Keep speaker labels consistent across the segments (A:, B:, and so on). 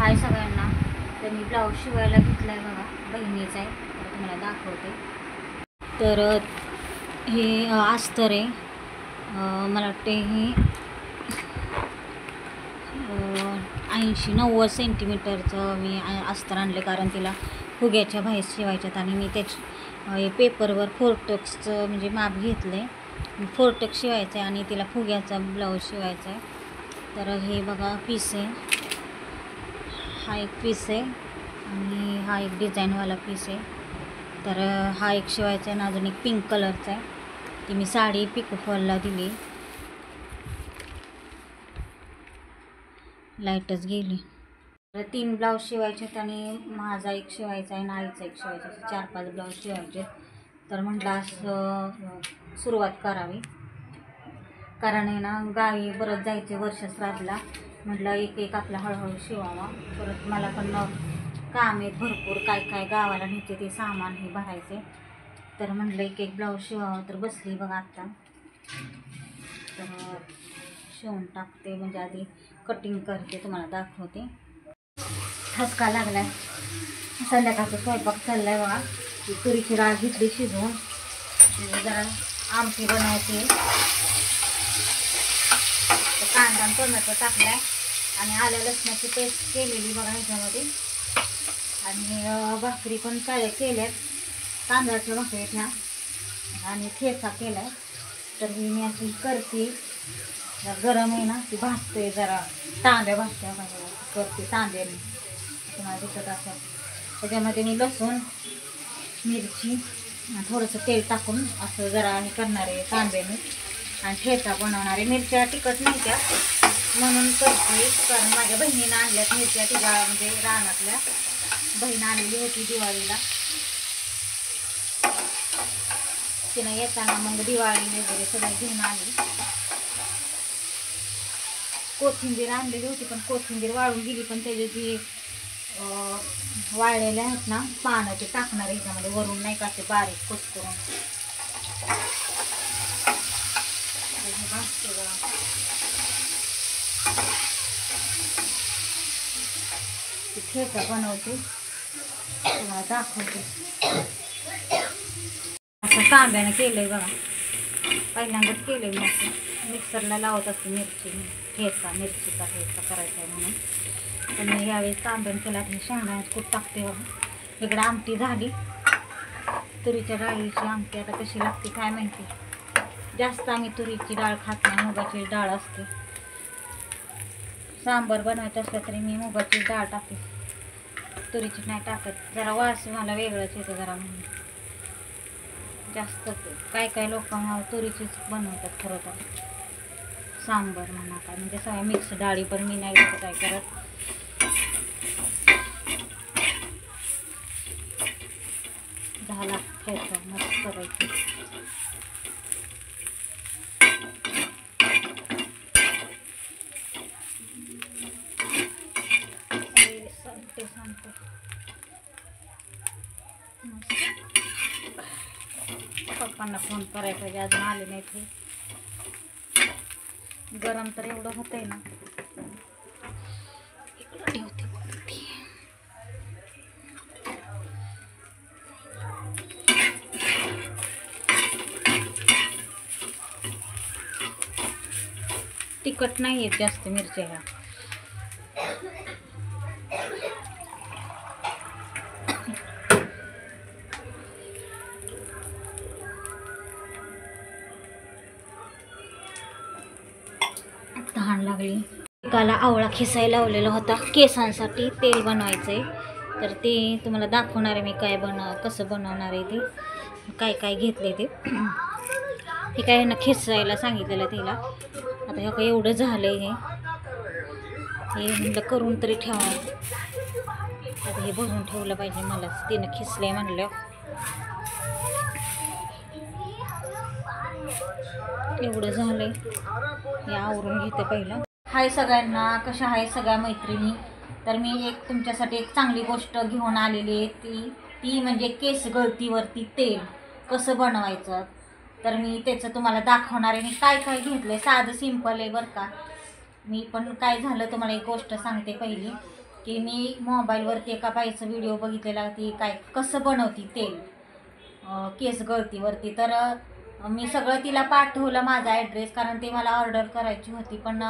A: हाय सगळ्यांना. तर मी ब्लाऊज शिवायला घेतला आहे बघा, बहिणीचा आहे, तर तुम्हाला दाखवते. तर हे अस्तर आहे, मला वाटते हे 80-90 सेंटीमीटरचं मी अस्तर आणले, कारण तिला फुग्याच्या बाहेर शिवायच्यात आणि मी त्याच्या पेपरवर 4 टक्सचं म्हणजे माप घेतलं आहे. 4 टक्स शिवायचं आहे आणि तिला फुग्याचा ब्लाऊज शिवायचा आहे. तर हे बघा पीस आहे, हा एक पीस आहे आणि हा एक डिझाईनवाला पीस आहे. तर हा एक शिवायचा आहे आणि अजून एक पिंक कलरचा आहे. ती मी साडी पिको फॉलला दिली, लाईटच गेली. तर 3 ब्लाऊज शिवायचे आहेत आणि माझा एक शिवायचा आहे आणि आईचा एक शिवायचा आहे. 4-5 ब्लाऊज शिवायचे. तर म्हटलं असं सुरुवात करावी, कारण आहे ना गावी परत जायचे वर्ष श्राद्धला. म्हटलं एक आपला हळूहळू शिवावा. परत मला पण काम आहेत भरपूर, काय काय गावाला न्यायचे ते सामान हे भरायचे. तर म्हटलं एक ब्लाऊज शिवावं. तर बसली बघा आत्ता, तर शिवून टाकते, म्हणजे आधी कटिंग करते, तुम्हाला दाखवते. ठसका लागलाय, संध्याकाळचा स्वयंपाक चाललाय बघा. ती तुरीची डाळ घेतली शिजवून, जरा आमटी बनवायची. कांदा टोमॅटो टाकलाय आणि आलं लसणाची पेस्ट केलेली बघा ह्याच्यामध्ये. आणि भाकरी पण काय केल्यात, तांदळाच्या भाकरी ह्या, आणि ठेचा केलाय. तर ही मी अशी करते, गरम आहे ना ती भाजते, जरा तांब्या भाजते करते तांब्याने, तुम्हाला दिसत असं. त्याच्यामध्ये मी लसूण मिरची थोडंसं तेल टाकून असं जरा हे करणार आहे तांब्याने, आणि ठेचा बनवणार आहे. मिरच्या तिखट नाही त्या म्हणून करते, कारण माझ्या बहिणीनं आणल्यात मिरच्या, तिच्या म्हणजे रानातल्या बहीण आलेली होती दिवाळीला. तिनं येताना मग दिवाळी वगैरे सगळं घेऊन आली. कोथिंबीर आणलेली होती, पण कोथिंबीर वाळून गेली. पण त्याची जी वाळलेले आहेत ना पानं, ते टाकणार आहे ह्याच्यामध्ये वरून, नाही का ते बारीक कट करून. ठेचा बनवते, तुम्हाला दाखवते. असं तांब्यानं केलंय बघा, पहिल्यांदाच केलंय मी. असं मिक्सरला लावत असते ठेचा, मिरचीचा ठेचा करायचा आहे म्हणून. पण मी यावेळेस तांब्यानं केला. हे शेंगदाण्याचं कूट टाकते बघा. इकडं आमटी झाली, तुरीच्या डाळीची आमटी. आता कशी लागते काय माहिती. जास्त आम्ही तुरीची डाळ खात नाही, मुगाची डाळ असते. सांबार बनवायचं असलं तरी मी मुगाची डाळ टाकते, तुरीची नाही टाकत. जरा वास मला वेगळंच येतं जरा, म्हणून जास्त काय काय लोक तुरीचीच बनवतात खरं तर सांबार म्हणा काय, म्हणजे सगळ्या मिक्स डाळी. पण मी नाही तसं काय करत. झाला ठेचा मस्त करायची. सांगते पप्पांना फोन करायला पाहिजे, अजून आले नाही ते. गरम तर एवढं होत आहे ना. ठेवते तिखट नाही आहेत जास्त मिरच्या ह्या. तहान लागली. एकाला आवळा खिसायला लावलेला होता केसांसाठी, तेल बनवायचंय. तर ते तुम्हाला दाखवणार आहे मी काय कसं बनवणार आहे ते, काय काय घेतले ते. हे काय ना खिसायला सांगितलेलं तिला. आता हे काय एवढं झालंय, हे म्हणलं करून तरी ठेवा. आता हे भरून ठेवलं पाहिजे मला, तिनं खिसलंय म्हणलं. एवढं झालंय, हे आवरून घेते पहिलं. हाय सगळ्यांना, कशा आहे सगळ्या मैत्रिणी. तर मी तुमच्यासाठी एक चांगली गोष्ट घेऊन आलेली आहे. ती म्हणजे केस गळतीवरती तेल कसं बनवायचं. तर मी त्याचं तुम्हाला दाखवणार आहे. मी काय काय घेतलंय, साधं सिंपल आहे बरं का. मी पण काय झालं तुम्हाला एक गोष्ट सांगते पहिली. की मी मोबाईलवरती एका बाईचा व्हिडिओ बघितलेला, ती काय कसं बनवती तेल केस गळतीवरती. तर मी सगळं तिला पाठवलं माझा ॲड्रेस, कारण ते मला ऑर्डर करायची होती. पण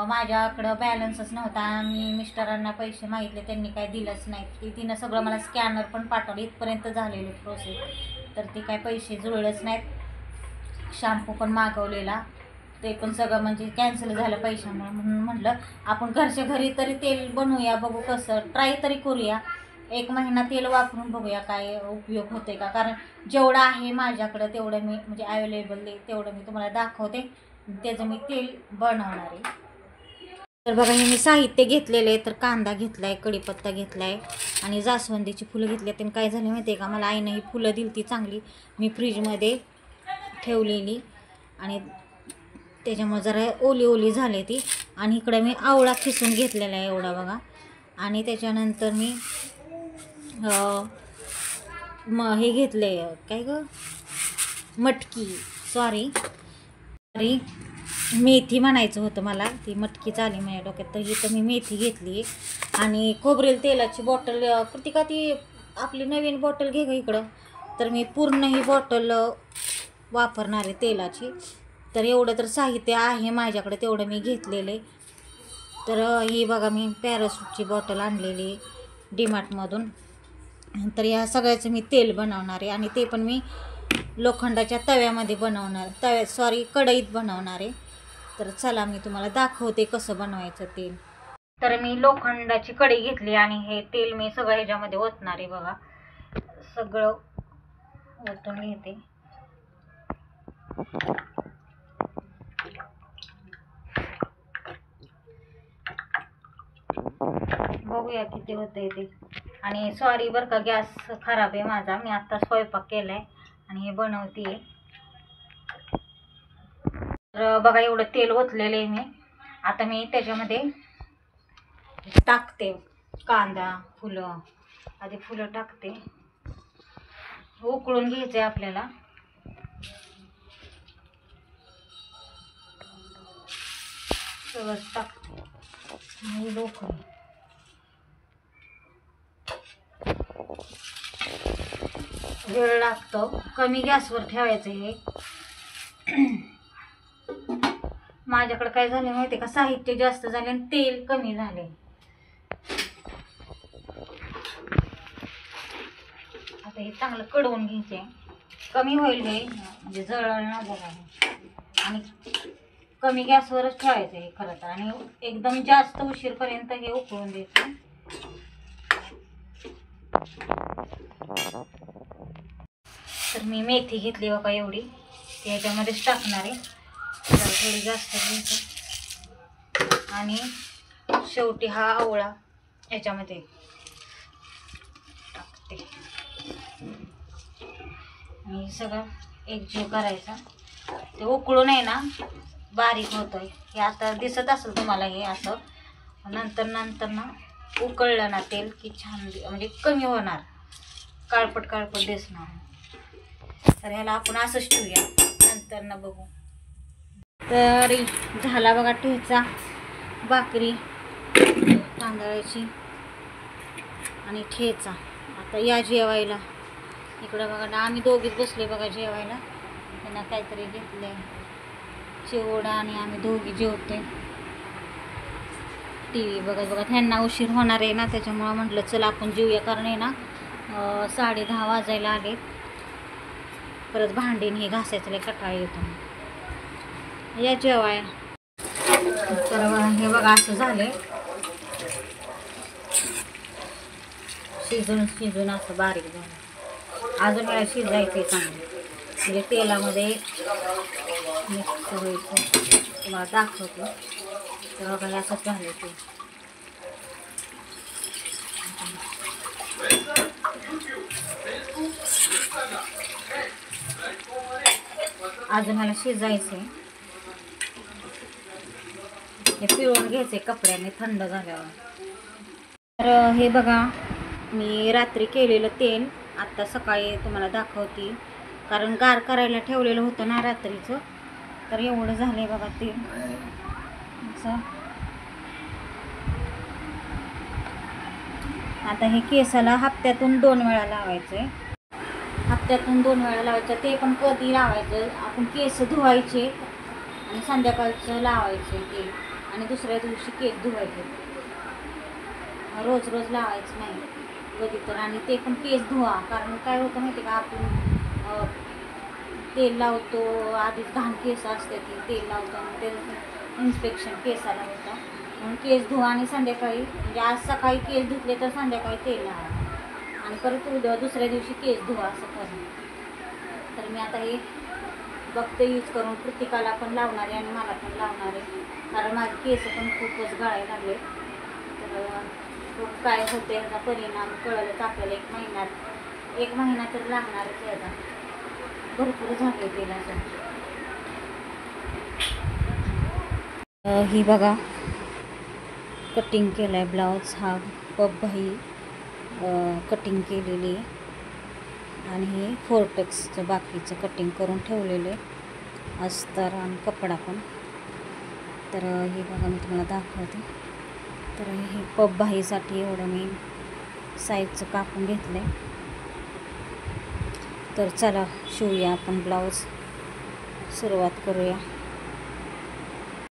A: माझ्याकडं बॅलन्सच नव्हता आणि मिस्टरांना पैसे मागितले, त्यांनी काय दिलंच नाही. तिनं सगळं मला स्कॅनर पण पाठवलं, इथपर्यंत झालेली प्रोसेस. तर ती काय पैसे जुळलेच नाहीत. शॅम्पू पण मागवलेला, ते पण सगळं म्हणजे कॅन्सल झालं पैशामुळे. म्हणून म्हटलं आपण घरच्या घरी तरी तेल बनवूया, बघू कसं ट्राय तरी करूया. 1 महिना तेल वापरून बघूया काय उपयोग होते का. कारण जेवढं आहे माझ्याकडं तेवढं मी म्हणजे अवेलेबल तेवढं मी तुम्हाला दाखवते, त्याचं मी तेल बनवणार आहे. तर बघा हे मी साहित्य घेतलेलं आहे. तर कांदा घेतला आहे, कढीपत्ता घेतला आहे आणि जास्वंदीची फुलं घेतली आहेत. आणि काय झालं माहिती आहे का, मला आईनं ही फुलं दिली ती चांगली, मी फ्रीजमध्ये ठेवलेली आणि त्याच्यामुळे जरा ओली ओली झाली ती. आणि इकडे मी आवळा खिसून घेतलेला आहे एवढा बघा. आणि त्याच्यानंतर मी हे घेतले काय ग, मटकी, सॉरी मेथी म्हणायचं होतं मला, ती मटकी चाली माझ्या डोक्यात. तर इथं मी मेथी घेतली. आणि खोबरेल तेलाची बॉटल, कृतिका ती आपली नवीन बॉटल घे का इकडं. तर मी पूर्ण ही बॉटल वापरणार आहे तेलाची. तर एवढं तर साहित्य आहे माझ्याकडे, तेवढं मी घेतलेले. तर ही बघा मी पॅराशूटची बॉटल आणलेली डीमार्टमधून. तर या सगळ्याचं मी तेल बनवणार आहे आणि ते पण मी लोखंडाच्या तव्यामध्ये बनवणार, कढईत बनवणार आहे. तर चला मी तुम्हाला दाखवते कसं बनवायचं तेल. तर मी लोखंडाची कढई घेतली आणि हे तेल मी सगळं ह्याच्यामध्ये ओतणार आहे बघा. सगळं ओतून घेते. बघूया किती होतंय ते. आणि सॉरी बरं का, गॅस खराब आहे माझा, मी आता स्वयंपाक केलाय आणि हे बनवते. तर बघा एवढं तेल ओतलेलं आहे मी. आता मी त्याच्यामध्ये टाकते कांदा, फुलं. आधी फुलं टाकते, उकळून घ्यायचे आपल्याला. सगळंच टाकते आणि लोखंड वेळ लागतो, कमी गॅसवर ठेवायचं हे. माझ्याकडे काय झाले माहिती का, साहित्य जास्त झाले आणि तेल कमी झाले. आता हे चांगलं कडवून घ्यायचे, कमी होईल हे, म्हणजे जळण न बघा. आणि कमी गॅसवरच ठेवायचं हे खरं तर. आणि एकदम जास्त उशीरपर्यंत हे उकळून द्यायचं. तर मी मेथी घेतली बघा एवढी, ती ह्याच्यामध्येच टाकणार आहे. थोडी जास्त घ्यायचं. आणि शेवटी हा आवळा ह्याच्यामध्ये टाकते आणि सगळं एकजीव करायचा. ते उकळून आहे ना बारीक होतंय. हे आता दिसत असेल तुम्हाला हे असं. नंतर ना उकळलं ना तेल की छान म्हणजे कमी होणार, काळपट दिसणार. तर ह्याला आपण असंच ठेवूया, नंतर ना बघू. तर झाला बघा ठेचा, भाकरी तांदळाची आणि ठेचा. आता या जेवायला इकडं बघा ना, आम्ही दोघीच बसले बघा जेवायला. त्यांना काहीतरी घेतलंय चिवडा आणि आम्ही दोघी जेवतोय, टी व्ही बघत. ह्यांना उशीर होणार आहे ना, त्याच्यामुळं म्हटलं चला आपण जेवूया. कारण आहे ना 10:30 वाजायला आले. परत भांडीन हे घासायचं लय कंटाळा येतो. या जेवाय. तर हे बघा असं झाले, शिजून असं बारीक झालं. अजून वेळा शिजायचे चांगले, म्हणजे तेलामध्ये मिक्स व्हायचं. तुम्हाला दाखवते. तर बघा असंच झालं ते. अजून मला शिजायचं आहे. हे पिळून घ्यायचे कपड्याने थंड झाल्यावर. तर हे बघा मी रात्री केलेलं तेल आत्ता सकाळी तुम्हाला दाखवते, कारण गार करायला ठेवलेलं होतं ना रात्रीचं. तर एवढं झालंय बघा तेल असं. आता हे केसाला हप्त्यातून 2 वेळा लावायचं आहे. हप्त्यातून 2 वेळा लावायचं. ते पण कधी लावायचं, आपण केस धुवायचे आणि संध्याकाळचं लावायचे तेल आणि दुसऱ्या दिवशी केस धुवायचे. रोज रोज लावायचं नाही कधी तर. आणि ते पण केस धुवा, कारण काय होतं माहिती का, आपण तेल लावतो आधीच घाण केस असते ती, तेल लावतो आणि ते इन्स्पेक्शन केसाला होतं. म्हणून केस धुवा आणि संध्याकाळी, म्हणजे आज सकाळी केस धुतले तर संध्याकाळी तेल लावा आणि परत दुसऱ्या दिवशी केस धुवा, असं करा. तर मी आता हे बघते यूज करून, कृतिकाला पण लावणार आहे आणि मला पण लावणार आहे, कारण माझे केस पण खूपच गळायला लागले. तर काय होते याचा परिणाम कळलंच आपल्याला. 1 महिना तर लागणारच याचा. भरपूर झाले तेलाचं. ही बघा कटिंग केलं आहे ब्लाऊज. हा पबभाई कटिंग केलेली आहे आणि हे फोर्टेक्सचं बाकीचं कटिंग करून ठेवलेलं आहे, अस्तर आणि कपडा पण. तर हे बघा मी तुम्हाला दाखवते. तर हे पबभाईसाठी एवढं मी साईजचं कापून घेतलं आहे. तर चला शिवूया आपण ब्लाऊज, सुरुवात करूया.